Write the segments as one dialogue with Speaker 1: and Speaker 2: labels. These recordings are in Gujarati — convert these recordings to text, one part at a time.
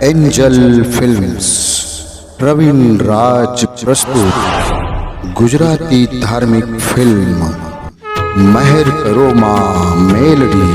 Speaker 1: एंजल फिल्म्स प्रवीण राज प्रस्तुत गुजराती धार्मिक फिल्म महर करो मां मेलडी।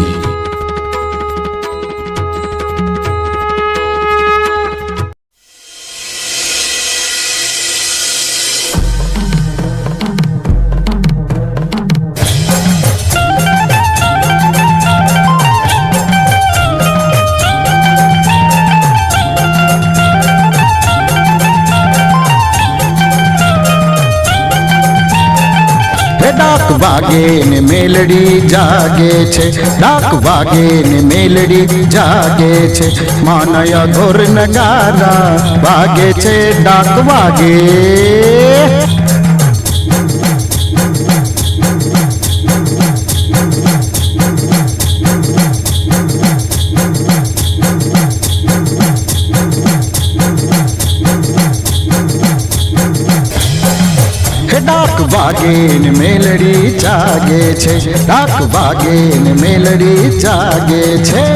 Speaker 1: डाक वागे ने मेलडी जागे छे, डाक वागे ने मेलडी जागे छे, मानया घोर नगारा वागे छे, डाक वागे डाक वागे ने मेलडी जागे छे, डाक वागे ने मेलडी जागे छे।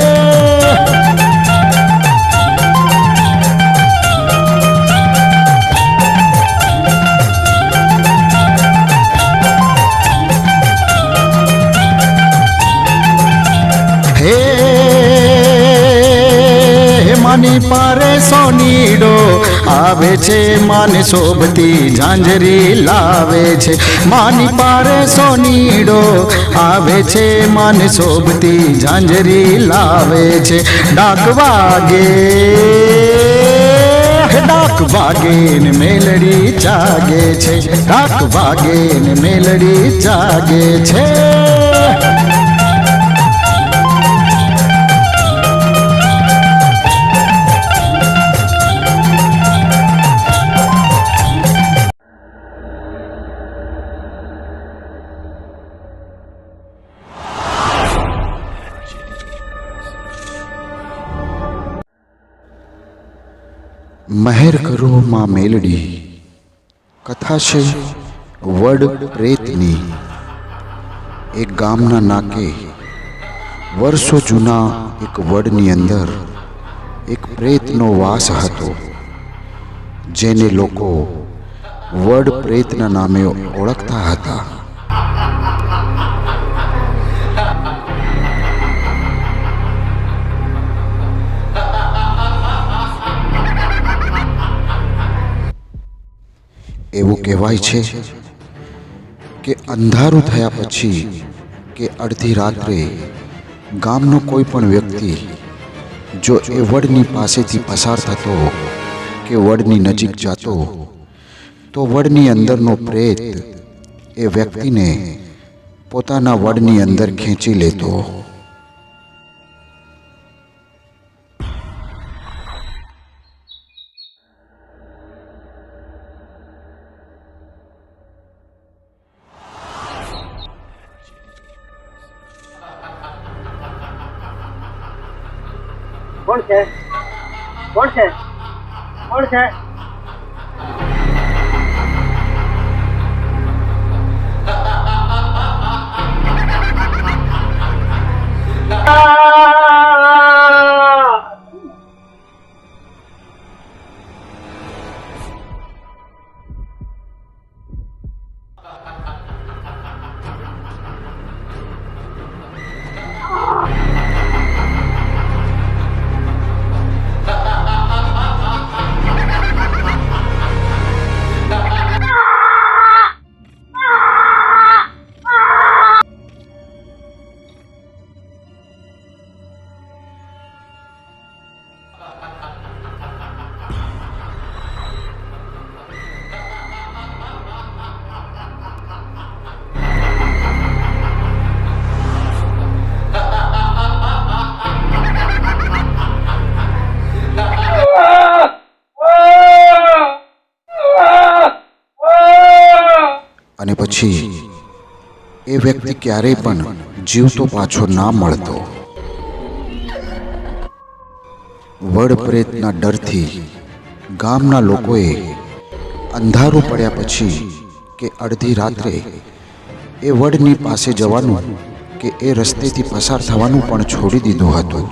Speaker 1: मानी पारे सोनीडो आवे छे, माने शोभती झांझरी लावे छे, मानी पारे सोनीडो आवे छे, माने शोभती झांझरी लावे छे। डाक वागे डाक वागे ने मेलडी जागे छे, डाक वागे ने मेलडी जागे छे। महर करो मां मेलडी कथा छे वड प्रेतनी। एक गामना नाके वर्षो जूना एक वडनी अंदर एक प्रेतनो वास हतो, जेने लोको वड प्रेतना नामे ओळखता हता। એવું કહેવાય છે કે અંધારું થયા પછી કે અડધી રાત્રે ગામનો કોઈ પણ વ્યક્તિ જો એ વડની પાસેથી પસાર થતો કે વડની નજીક જતો તો વડની અંદરનો પ્રેત એ વ્યક્તિને પોતાના વડની અંદર ખેંચી લેતો।
Speaker 2: કોણ છે? કોણ છે? કોણ છે?
Speaker 1: અને પછી એ વ્યક્તિ ક્યારેય પણ જીવતો પાછો ના મળતો। વડ પ્રેતના ડરથી ગામના લોકોએ અંધારું પડ્યા પછી કે અડધી રાત્રે એ વડની પાસે જવાનું કે એ રસ્તેથી પસાર થવાનું પણ છોડી દીધું હતું।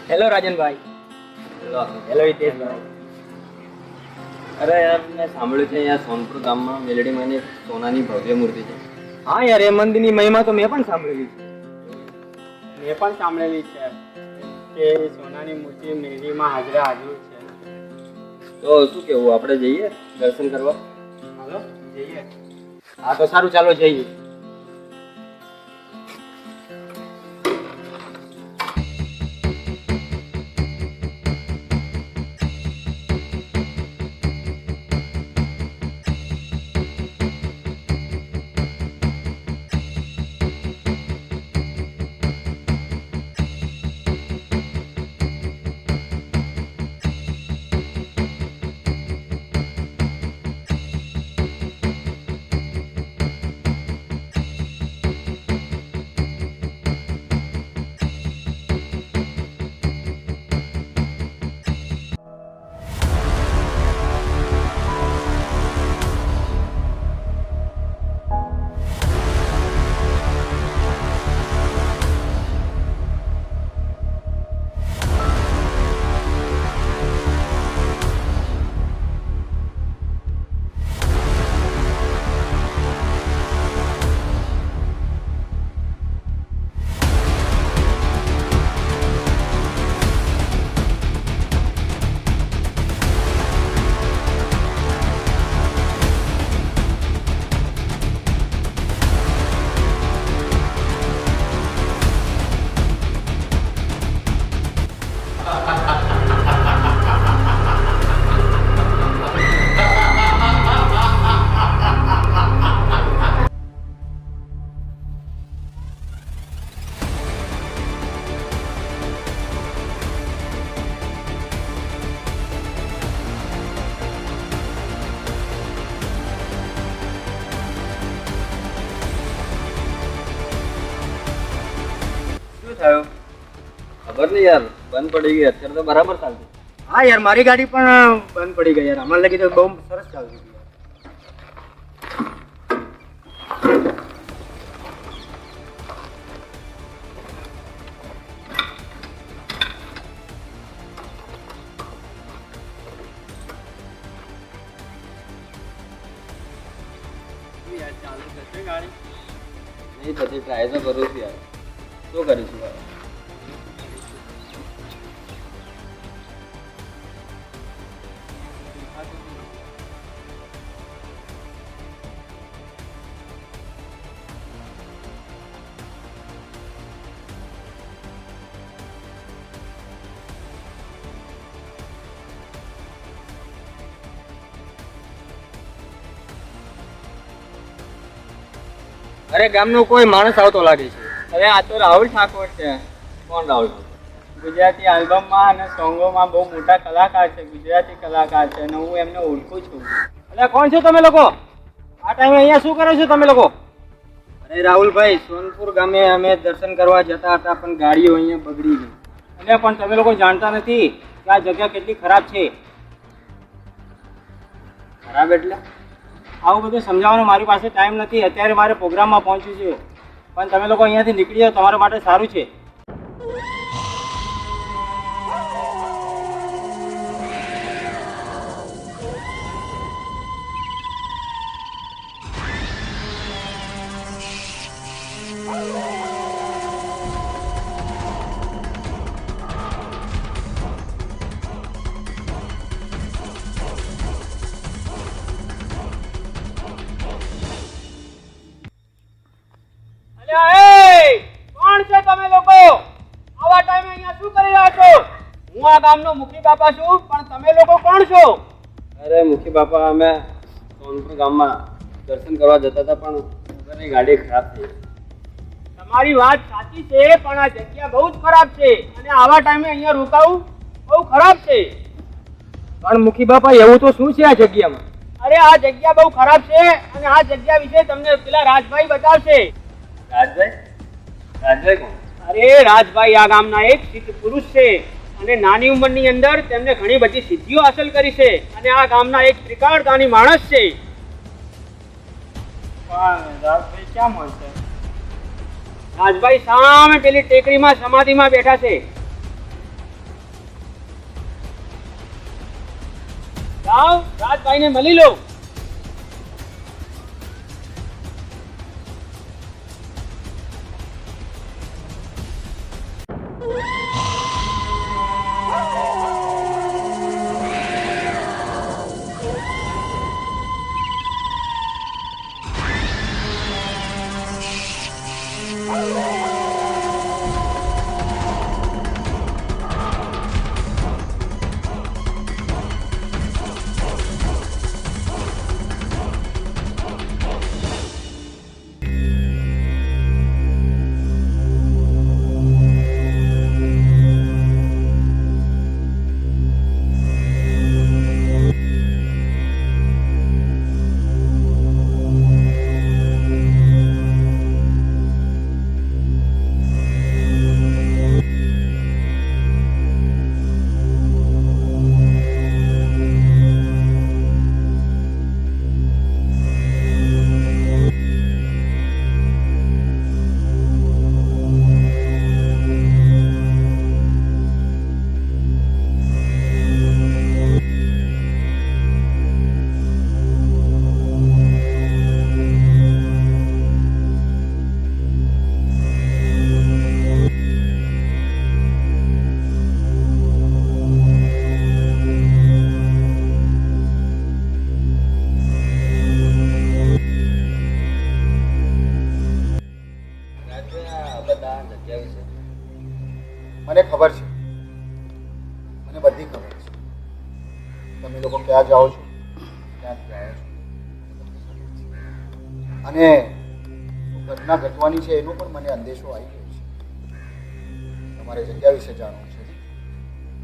Speaker 3: હેલો રાજનભાઈ. હેલો હિતેશભાઈ. અરે યાર મેં સાંભળ્યું છે અહીંયા સોનપુર ગામમાં મેલડીમાં સોનાની ભવ્ય મૂર્તિ છે. હા યાર એ મંદિરની મહિમા તો મેં પણ સાંભળેલી છે.
Speaker 4: મેં પણ સાંભળેલી છે કે સોનાની મૂર્તિ મેળીમાં હાજરા હાજર છે.
Speaker 3: તો શું કેવું આપણે જઈએ દર્શન કરવા?
Speaker 4: હાલો જઈએ.
Speaker 3: હા તો સારું ચાલો જઈએ. થયું ખબર નહીં યાર, બંધ પડી ગઈ. અત્યારે તો બરાબર ચાલતી.
Speaker 4: હા યાર મારી ગાડી પણ બંધ પડી ગઈ યાર. અમારે લગી તો બહુ સરસ ચાલતી હતી. યાર ચાલુ થશે ગાડી?
Speaker 3: નહીં થતી, ટ્રાય તો કરું છું યાર. શું કરીશું યાર? અરે ગામનો કોઈ માણસ આવતો લાગે છે.
Speaker 4: અરે આ તો રાહુલ ઠાકોર છે.
Speaker 3: કોણ રાહુલ?
Speaker 4: ગુજરાતી આલ્બમમાં અને સોંગોમાં બહુ મોટા કલાકાર છે, ગુજરાતી કલાકાર છે અને હું એમને ઓળખું છું.
Speaker 3: અરે કોણ છો તમે લોકો? આ ટાઈમે અહીંયા શું કરો છો તમે લોકો?
Speaker 4: અરે રાહુલભાઈ, સોનપુર ગામે અમે દર્શન કરવા જતા હતા પણ ગાડીઓ અહીંયા બગડી ગઈ.
Speaker 3: એટલે પણ તમે લોકો જાણતા નથી કે આ જગ્યા કેટલી ખરાબ છે.
Speaker 4: ખરાબ એટલે?
Speaker 3: આવું બધું સમજાવવાનો મારી પાસે ટાઈમ નથી. અત્યારે મારે પ્રોગ્રામમાં પહોંચ્યું છે. પણ તમે લોકો અહીંયાથી નીકળી જાઓ, તમારા માટે સારું છે. કોણ છે તમે લોકો? આવા ટાઈમે અહીંયા શું કરી રહ્યા છો? હું આ ગામનો મુખી બાપા છું, પણ તમે લોકો કોણ છો?
Speaker 4: અરે મુખી બાપા, અમે સોનપુર ગામમાં દર્શન કરવા જતા હતા પણ વગરની ગાડી ખરાબ થઈ.
Speaker 3: તમારી વાત સાચી છે, પણ આ જગ્યા બહુ જ ખરાબ છે અને આવા ટાઈમે અહીંયા રોકાવું બહુ ખરાબ છે.
Speaker 4: પણ મુખી બાપા એવું તો શું છે આ જગ્યામાં?
Speaker 3: અરે આ જગ્યા બહુ ખરાબ છે અને આ જગ્યા વિશે તમને પેલા રાજભાઈ બતાવશે.
Speaker 4: રાજભાઈ? રાજભાઈ કોણ?
Speaker 3: અરે રાજભાઈ આ ગામના એક સિદ્ધ પુરુષ છે અને નાની ઉંમરની અંદર તેમને ઘણી બધી સિદ્ધિઓ હાંસલ કરી છે અને આ ગામના એક ત્રિકાળદાની માણસ છે.
Speaker 4: રાજભાઈ ક્યાં મળશે?
Speaker 3: રાજભાઈ સામે પેલી ટેકરીમાં સમાધિમાં બેઠા છે.
Speaker 4: જાઓ રાજભાઈને મળી લો.
Speaker 1: મને ખબર છે, મને બધી ખબર છે. તમે લોકો ક્યાં જાઓ છો, ક્યાંથી આવ્યા છો, અને શું ઘટના ઘટવાની છે એનો પણ મને અંદેશો આવી ગયો છે. તમારે જગ્યા વિશે જાણવું છે,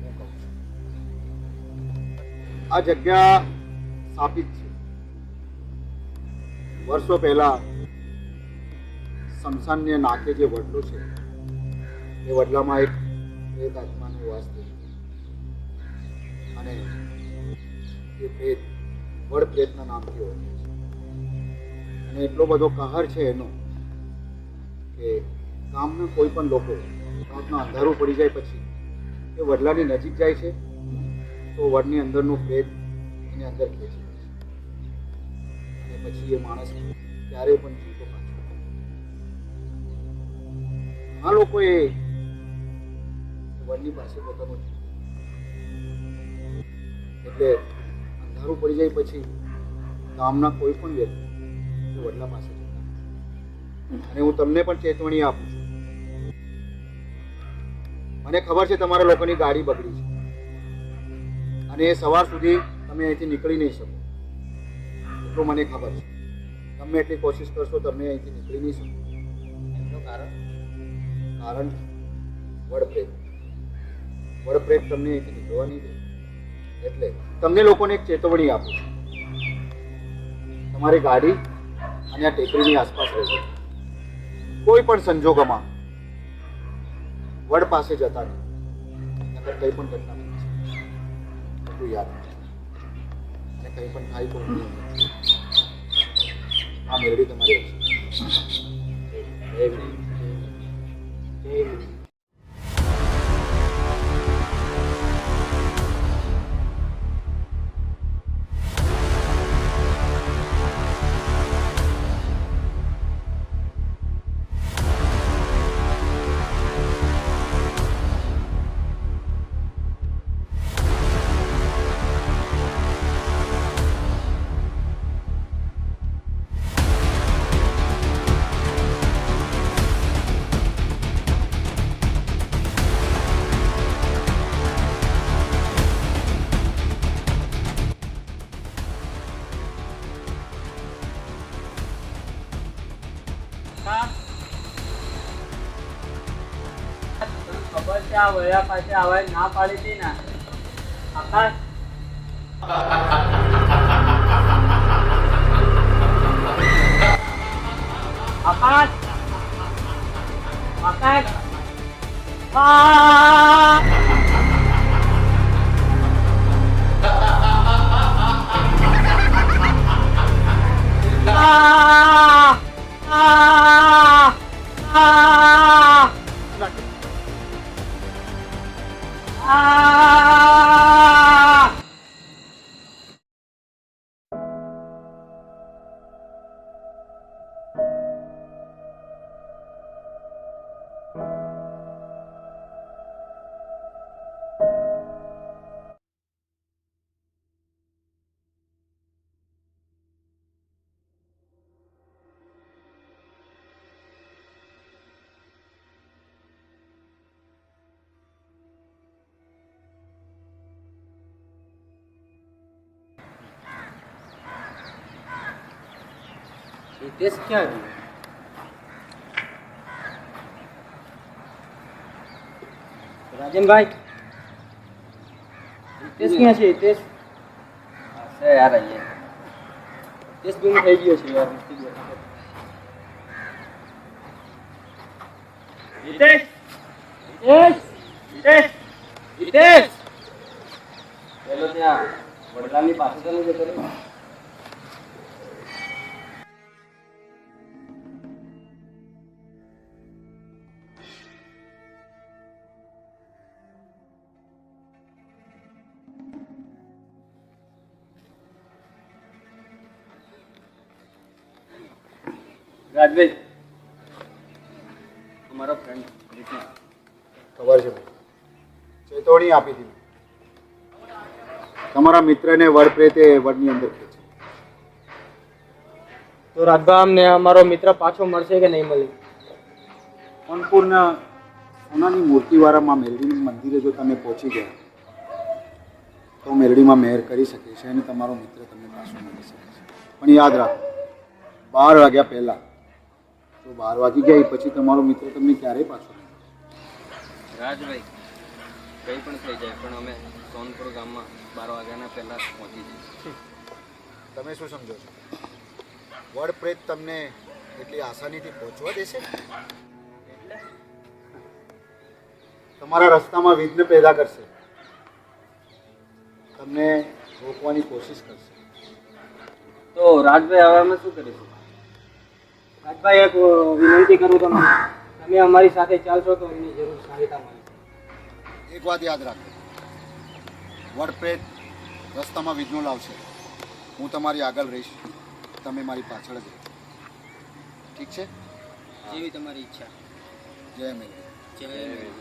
Speaker 1: હું કહું છું. આ જગ્યા સ્થાપિત છે વર્ષો પહેલા શમશાનને નાકે જે વડલો છે એ વડલામાં એક પ્રેત આત્માનો વાસ થયો અને એ પ્રેત વડ પ્રેતના નામથી ઓળખે છે. અને એટલો બધો કહાર છે એનો કે ગામના કોઈ પણ લોકો રાતના અંધારું પડી જાય પછી એ વડલાની નજીક જાય છે તો વડની અંદરનું પ્રેત એને અંદર ખેંચી લે છે અને પછી એ માણસ ક્યારેય પણ જીવતો પાછો. આ લોકોએ વડની પાસે પોતાનું એટલે અંધારું પડી જાય પછી ગામના કોઈ પણ વ્યક્તિ એ વડલા પાસે જતા. અને હું તમને પણ ચેતવણી આપું છું, મને ખબર છે તમારા લોકોની ગાડી બગડી છે અને એ સવાર સુધી તમે અહીંથી નીકળી નહીં શકો, એટલું મને ખબર છે. તમે એટલી કોશિશ કરશો તમે અહીંથી નીકળી નહીં શકો. એનું કારણ વડપ્રેત તમને અહીંથી નીકળવા નહીં દે. એટલે તમને લોકોને એક ચેતવણી આપું છું, તમારી ગાડી અને આ ટેકરીની આસપાસ રહેજો. કોઈ પણ સંજોગોમાં વડ પાસે જતા નહીં, નકર કંઈ પણ ઘટના બની છે એટલું યાદ રાખજો. અને કંઈ પણ થાય તો આ મેળવી તમારી હશે. જય ભીમ. જય ભીમ.
Speaker 4: ખબર છે આ વયા પાસે આવા ના પાડી હતી ને આકાશ. આકાશ આકાશ
Speaker 3: હિતેશ ક્યાં ગયો? રાજનભાઈ, હિતેશ ક્યાં છે? હિતેશ
Speaker 4: હશે યાર અહીંયા.
Speaker 3: હિતેશ ગુમ થઈ ગયો છે યાર. હિતેશ, હિતેશ, હિતેશ, હિતેશ.
Speaker 4: પેલો ત્યાં વડલાની પાસે તો નહીં જતો રહ્યો? રાજભાઈ, અમારો ફ્રેન્ડ
Speaker 1: ખબર છે ભાઈ, ચેતવણી આપી હતી. તમારા મિત્રને વડ પ્રેતે વડની અંદર ખેંચે.
Speaker 3: તો રાજભા, અમને અમારો મિત્ર પાછો મળશે કે નહીં મળે?
Speaker 1: સોનપુરના સોનાની મૂર્તિવાળા માં મેલડીનું મંદિરે જો તમે પહોંચી ગયા તો મેલડીમાં મહેર કરી શકે છે અને તમારો મિત્ર તમને પાછો મળી શકે છે. પણ યાદ રાખો, 12 વાગ્યા પહેલાં, જો 12 વાગી ગયા એ પછી તમારો મિત્ર તમને ક્યારેય પાછો નહીં મળે.
Speaker 4: રાજભાઈ, કંઈ પણ થઈ જાય પણ અમે સોનપુર ગામમાં 12 વાગ્યાના પહેલાં પહોંચી જઈએ.
Speaker 1: તમે શું સમજો છો? વડ પ્રેત તમને એટલી આસાનીથી પહોંચવા દેશે? તમારા રસ્તામાં વિઘ્ન પેદા કરશે, તમને રોકવાની કોશિશ કરશે.
Speaker 4: તો રાજભાઈ, હવે અમે શું કરીશું?
Speaker 3: રાજભાઈ, એક વિનંતી કરું તમને, તમે અમારી સાથે ચાલશો તો એની જરૂર સહાયતા મળશે.
Speaker 1: એક વાત યાદ રાખો, વડ પ્રેત રસ્તામાં વિઘ્નો લાવશે, હું તમારી આગળ રહીશ, તમે મારી પાછળ જ રહો. ઠીક છે?
Speaker 3: જેવી તમારી ઈચ્છા.
Speaker 1: જય મેલડી.
Speaker 3: જય મેલડી.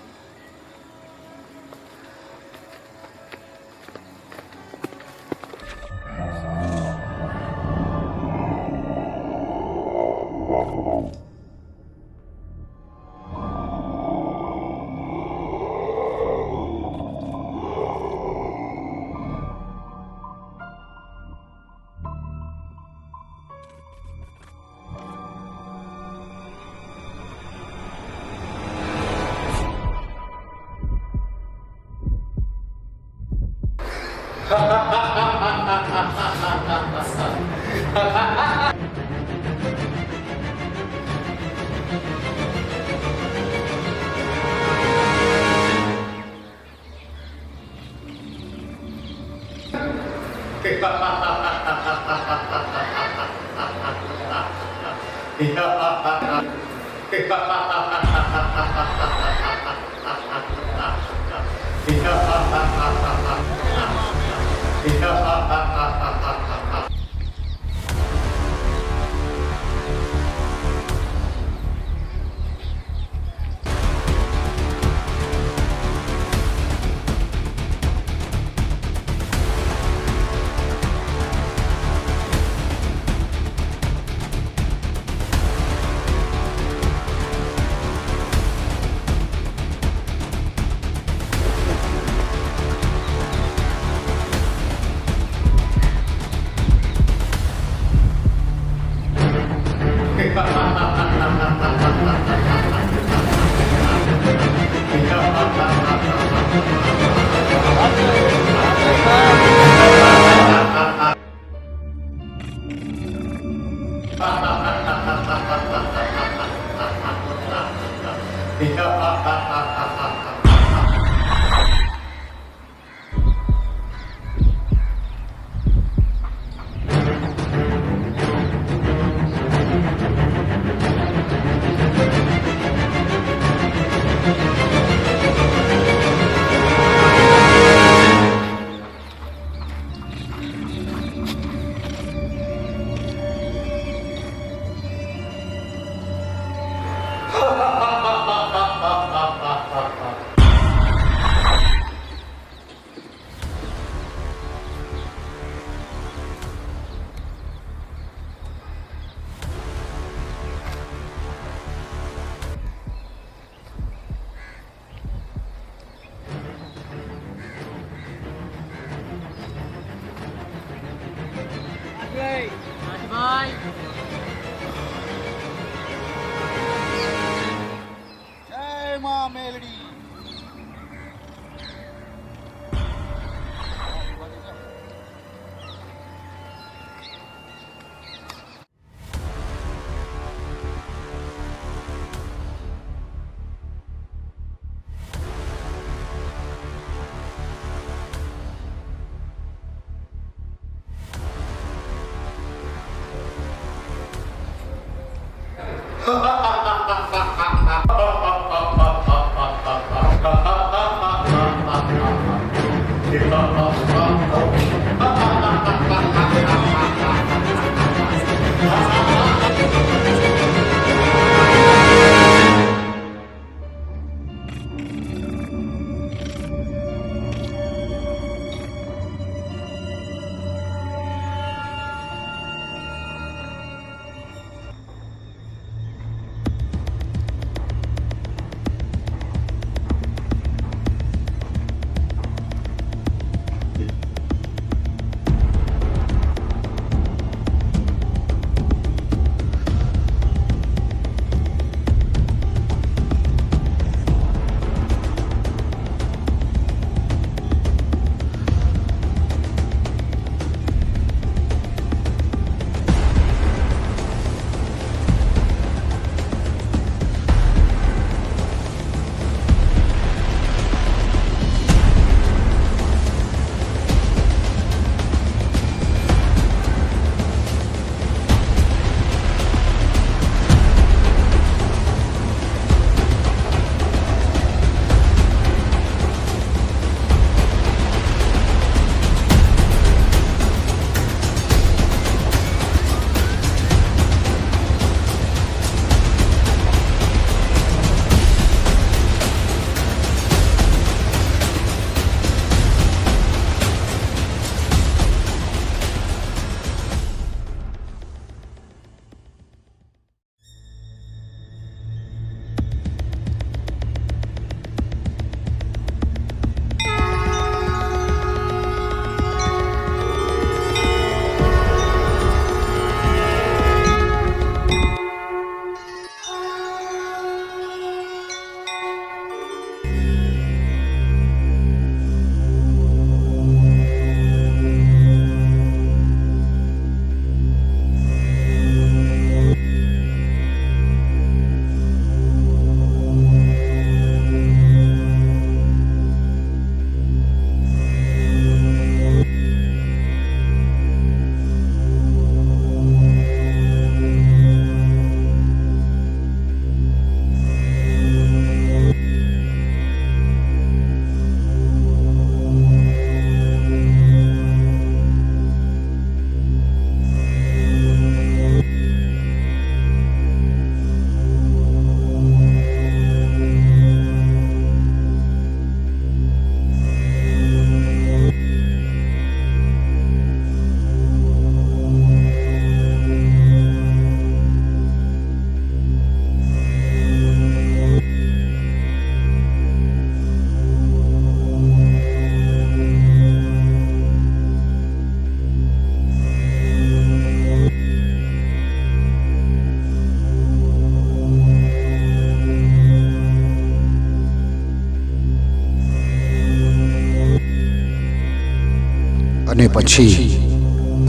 Speaker 1: અને પછી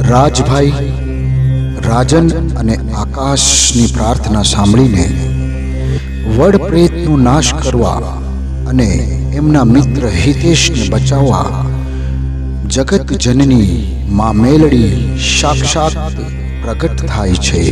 Speaker 1: રાજભાઈ રાજન અને આકાશની પ્રાર્થના સાંભળીને વડ પ્રેતનો નાશ કરવા અને એમના મિત્ર હિતેશને બચાવવા જગત જનની માં મેલડી સાક્ષાત પ્રગટ થાય છે.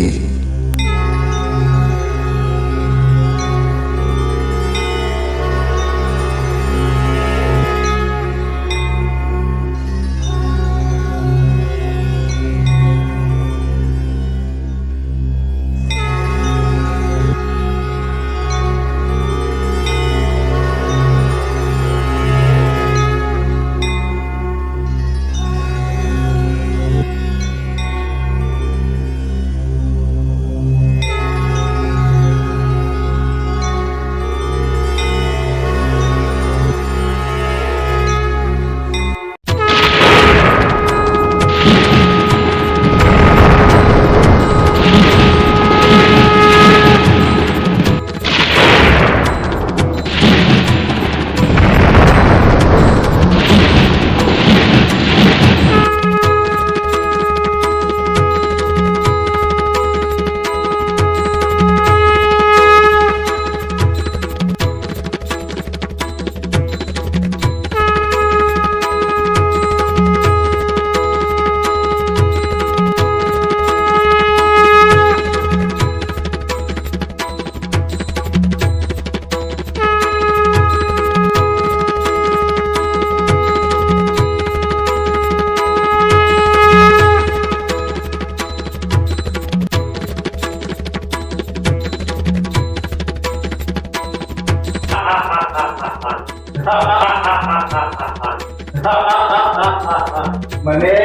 Speaker 5: મને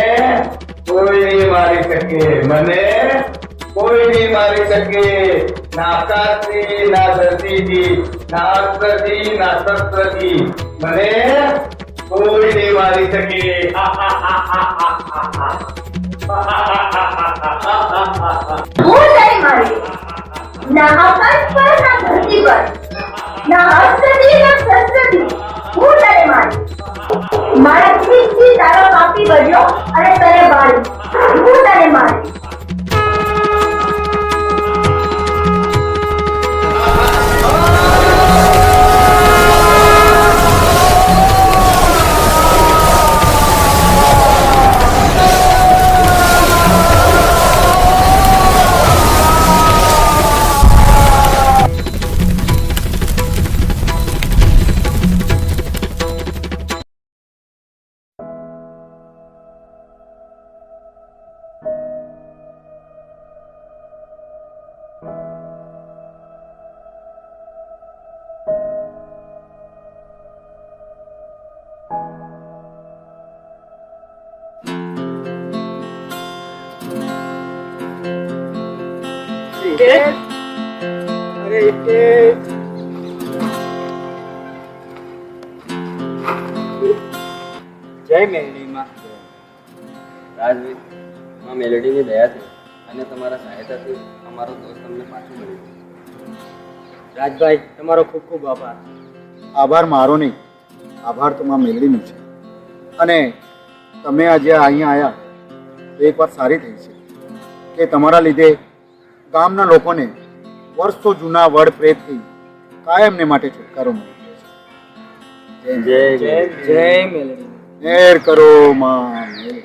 Speaker 5: કોઈ નહીં મારી શકે, મને કોઈ નહીં મારી શકે. ના આકાશથી, ના ધરતીથી, ના અસ્ત્રથી, ના શસ્ત્રથી મને કોઈ નહીં મારી શકે.
Speaker 2: હું નહીં મારી. ના આકાશ પર, ના ધરતી પર, ના અસ્ત્રથી, ના શસ્ત્રથી હું તને મારી. મારા ખીસથી તારો કાપી બળ્યો અને તને બાળી. હું તને મારી.
Speaker 3: જય મેલડીમાં. રાજવીર, માં મેલડીની દયાથી અને તમારા સહાયતાથી અમારો દોસ્ત અમને પાછું મળ્યું. રાજભાઈ, તમારો ખૂબ ખૂબ આભાર.
Speaker 1: આભાર મારો નહીં, આભાર તો માં મેલડીનો છે. અને તમે આજે અહીંયા આવ્યા તો એક વાત સારી થઈ છે કે તમારા લીધે ગામના લોકોને વર્ષો જૂના વડ પ્રેતથી કાયમને માટે છુટકારો મળ્યો છે.
Speaker 3: જય જય જય મેલડી.
Speaker 1: મેર કરો માં મેલડી.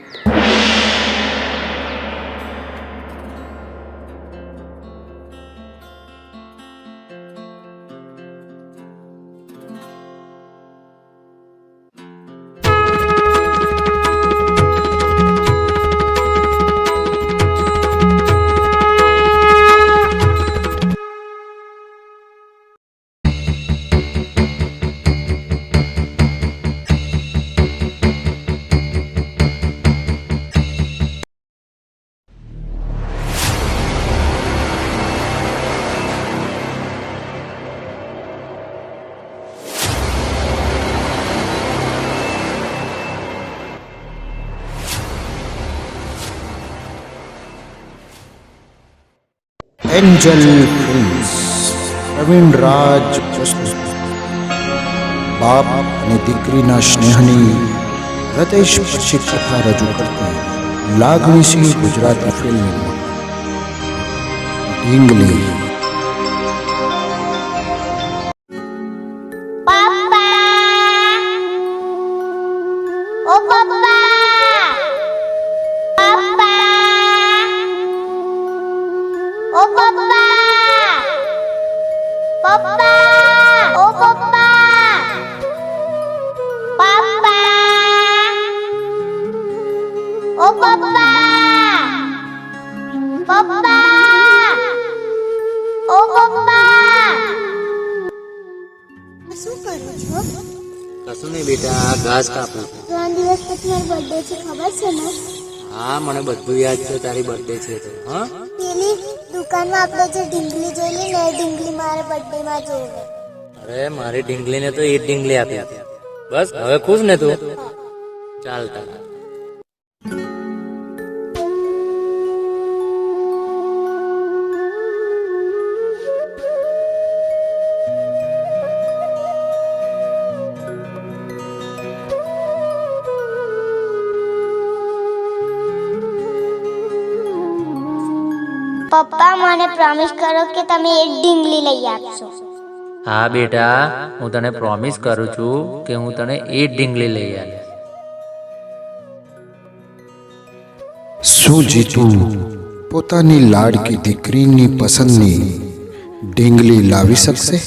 Speaker 1: એન્જલ ફિલ્મ્સ પ્રવીણ રાજ પ્રસ્તુત બાપ અને દીકરીના સ્નેહની હૃદયસ્પર્શી કથા રજૂ કરતી લાગણીશીલ ગુજરાતી ફિલ્મ ઢીંગલી.
Speaker 6: કશું નહીં બેટા, ઘાસ કાપું.
Speaker 7: 3 દિવસ પછી મારો બર્થડે છે, ખબર છે ને?
Speaker 6: હા, મને બધું યાદ છે, તારી બર્થડે છે તો. હા,
Speaker 7: પેલી દુકાનમાં આપણે જે ઢીંગલી જોઈ ને એ ઢીંગલી મારા બર્થડે માં જોવે.
Speaker 6: અરે મારી ઢીંગલીને તો એ ઢીંગલી આપી. બસ હવે ખુશ ને તું? ચાલ તાર.
Speaker 7: પપ્પા, મને પ્રોમિસ કરો કે તમે એક ઢીંગલી લઈ આપશો.
Speaker 6: હા બેટા, હું તને પ્રોમિસ કરું છું કે હું તને એ ઢીંગલી લઈ આવીશ.
Speaker 1: શું જીતુ પોતાની લાડકી દીકરીની પસંદની ઢીંગલી લાવી શકશે?